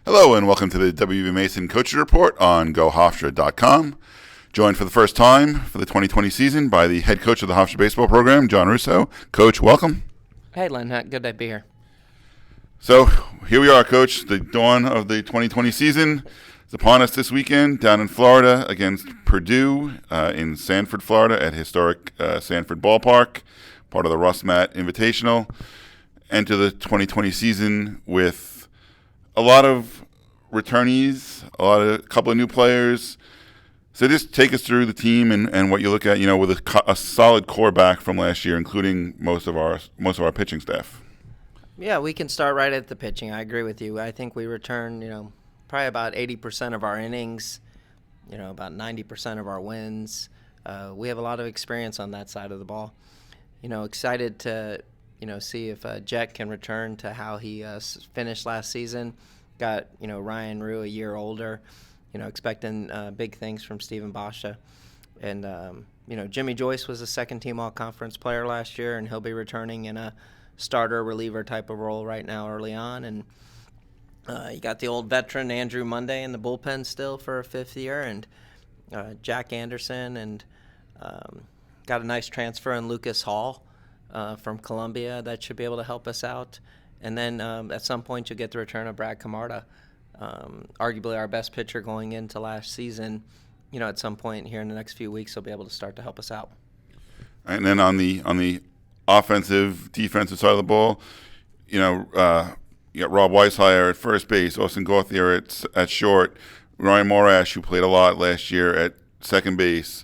Hello and welcome to the W.B. Mason Coaching Report on GoHofstra.com. Joined for the first time for the 2020 season by the head coach of the Hofstra baseball program, John Russo. Coach, welcome. Hey, Len. Good to be here. So here we are, Coach. The dawn of the 2020 season is upon us this weekend down in Florida against Purdue in Sanford, Florida at historic Sanford Ballpark, part of the Russ Matt Invitational. Enter the 2020 season with a lot of returnees, a couple of new players. So just take us through the team and what you look at, with a solid core back from last year, including most of our pitching staff. Yeah, we can start right at the pitching. I agree with you. I think we return, probably about 80% of our innings, about 90% of our wins. We have a lot of experience on that side of the ball. Excited to see if Jet can return to how he finished last season. Got, Ryan Rue a year older, expecting big things from Stephen Basha. And, Jimmy Joyce was a second-team all-conference player last year, and he'll be returning in a starter-reliever type of role right now early on. And you got the old veteran Andrew Monday in the bullpen still for a fifth year, and Jack Anderson, and got a nice transfer in Lucas Hall from Columbia that should be able to help us out. And then at some point you'll get the return of Brad Camarda, arguably our best pitcher going into last season. At some point here in the next few weeks he'll be able to start to help us out. And then on the offensive, defensive side of the ball, you got Rob Weishire at first base, Austin Gauthier at short, Ryan Morash, who played a lot last year at second base,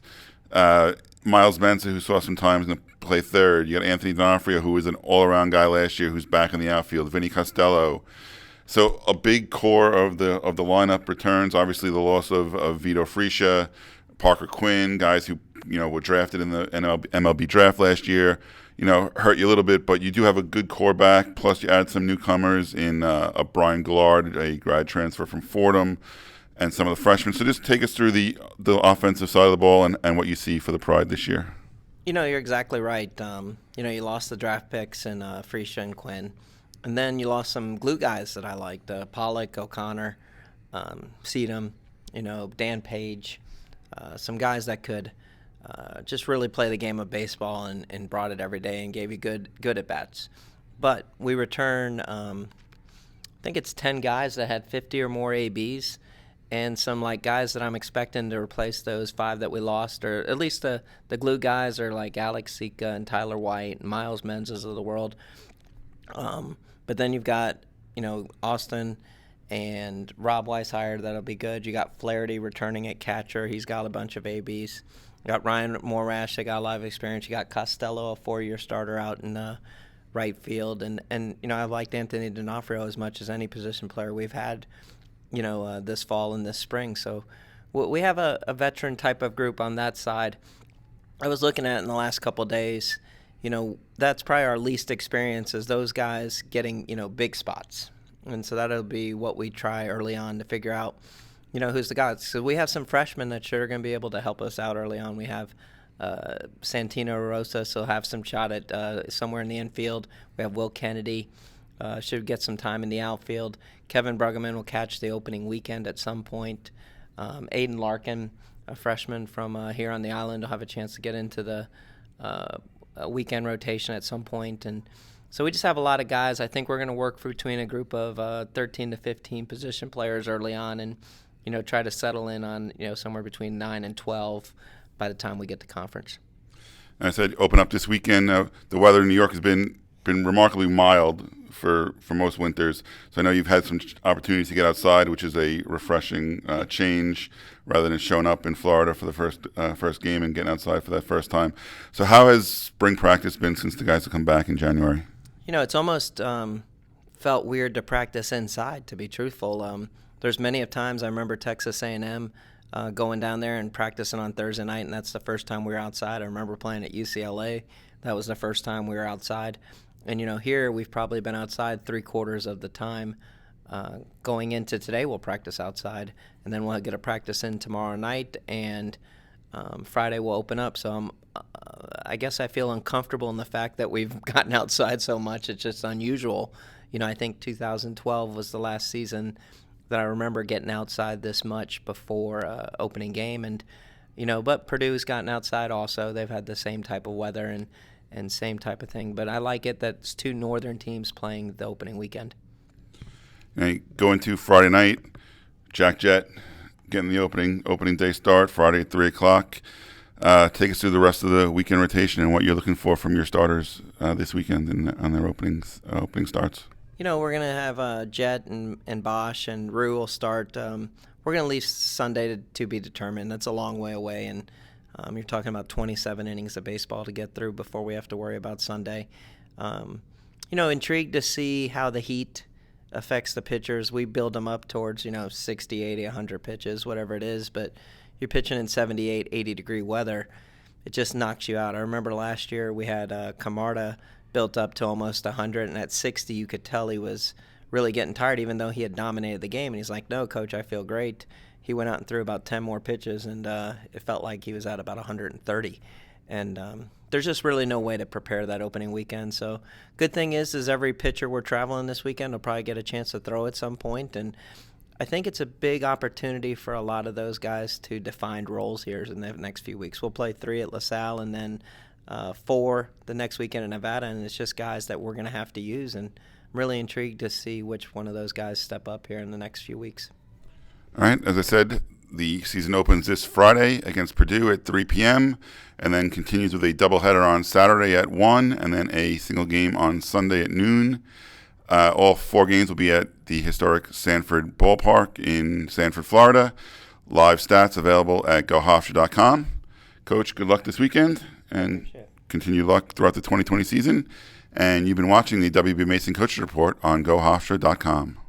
Miles Mensa, who saw some times in the play third. You got Anthony D'Onofrio, who was an all-around guy last year, who's back in the outfield. Vinny Costello. So a big core of the lineup returns. Obviously, the loss of Vito Fresia, Parker Quinn, guys who were drafted in the MLB draft last year. Hurt you a little bit, but you do have a good core back. Plus, you add some newcomers in a Brian Gillard, a grad transfer from Fordham, and some of the freshmen. So just take us through the offensive side of the ball and what you see for the Pride this year. You're exactly right. You lost the draft picks in Fresia and Quinn. And then you lost some glue guys that I liked, Pollock, O'Connor, Seedham, Dan Page, some guys that could just really play the game of baseball and brought it every day and gave you good at-bats. But we return, I think it's 10 guys that had 50 or more ABs, and some guys that I'm expecting to replace those 5 that we lost, or at least the glue guys are like Alex Sika and Tyler White and Miles Menzes of the world. But then you've got, Austin and Rob Weishire that'll be good. You got Flaherty returning at catcher. He's got a bunch of ABs. You got Ryan Morash, they got a lot of experience. You got Costello, a 4-year starter out in right field. And I liked Anthony D'Onofrio as much as any position player we've had, this fall and this spring. So we have a veteran type of group on that side. I was looking at it in the last couple of days. That's probably our least experience is those guys getting, big spots. And so that'll be what we try early on to figure out, who's the guys. So we have some freshmen that sure are going to be able to help us out early on. We have Santino Rosa, so have some shot at somewhere in the infield. We have Will Kennedy. Should get some time in the outfield. Kevin Bruggeman will catch the opening weekend at some point. Aiden Larkin, a freshman from here on the island, will have a chance to get into the weekend rotation at some point. And so we just have a lot of guys. I think we're going to work between a group of 13 to 15 position players early on and, try to settle in on, somewhere between 9 and 12 by the time we get to conference. And I said open up this weekend. The weather in New York has been remarkably mild for most winters. So I know you've had some opportunities to get outside, which is a refreshing change rather than showing up in Florida for the first game and getting outside for that first time. So how has spring practice been since the guys have come back in January? It's almost felt weird to practice inside, to be truthful. There's many of times I remember Texas A&M going down there and practicing on Thursday night, and that's the first time we were outside. I remember playing at UCLA. That was the first time we were outside. And, here we've probably been outside 3/4 of the time. Going into today, we'll practice outside, and then we'll get a practice in tomorrow night, and Friday we'll open up. So I guess I feel uncomfortable in the fact that we've gotten outside so much. It's just unusual. I think 2012 was the last season that I remember getting outside this much before opening game. And, but Purdue's gotten outside also. They've had the same type of weather and same type of thing. But I like it that it's two northern teams playing the opening weekend. Now, go into Friday night, Jack Jet getting the opening day start, Friday at 3 o'clock. Take us through the rest of the weekend rotation and what you're looking for from your starters this weekend on their opening starts. We're going to have Jet and Bosch and Rue will start. We're going to leave Sunday to be determined. That's a long way away, and you're talking about 27 innings of baseball to get through before we have to worry about Sunday. Intrigued to see how the heat affects the pitchers. We build them up towards, 60, 80, 100 pitches, whatever it is, but you're pitching in 78, 80-degree weather, it just knocks you out. I remember last year we had Camarda built up to almost 100, and at 60 you could tell he was really getting tired, even though he had dominated the game. And he's like, no, Coach, I feel great. He went out and threw about 10 more pitches, and it felt like he was at about 130. And there's just really no way to prepare that opening weekend. So good thing is every pitcher we're traveling this weekend will probably get a chance to throw at some point. And I think it's a big opportunity for a lot of those guys to define roles here in the next few weeks. We'll play 3 at LaSalle and then 4 the next weekend in Nevada, and it's just guys that we're going to have to use. And I'm really intrigued to see which one of those guys step up here in the next few weeks. All right, as I said, the season opens this Friday against Purdue at 3 p.m. and then continues with a doubleheader on Saturday at 1 and then a single game on Sunday at noon. All 4 games will be at the historic Sanford Ballpark in Sanford, Florida. Live stats available at gohofstra.com. Coach, good luck this weekend and continued luck throughout the 2020 season. And you've been watching the WB Mason Coaches Report on gohofstra.com.